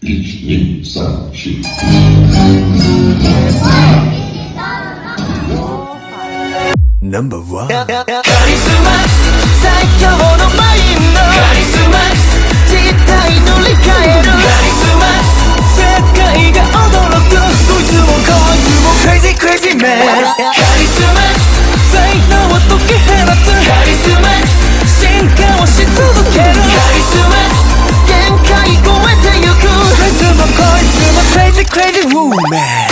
1、2、3、4。ナンバーワン。カリスマ最強のマインド。カリスマ実態塗り替える。カリスマ世界が驚く。どいつもこいつも Crazy Crazy Man。カリスマ才能を解き放つ。カリスマ進化をし続ける。カリスマ限界超えてゆく。どいつもこいつも Crazy Crazy Woman。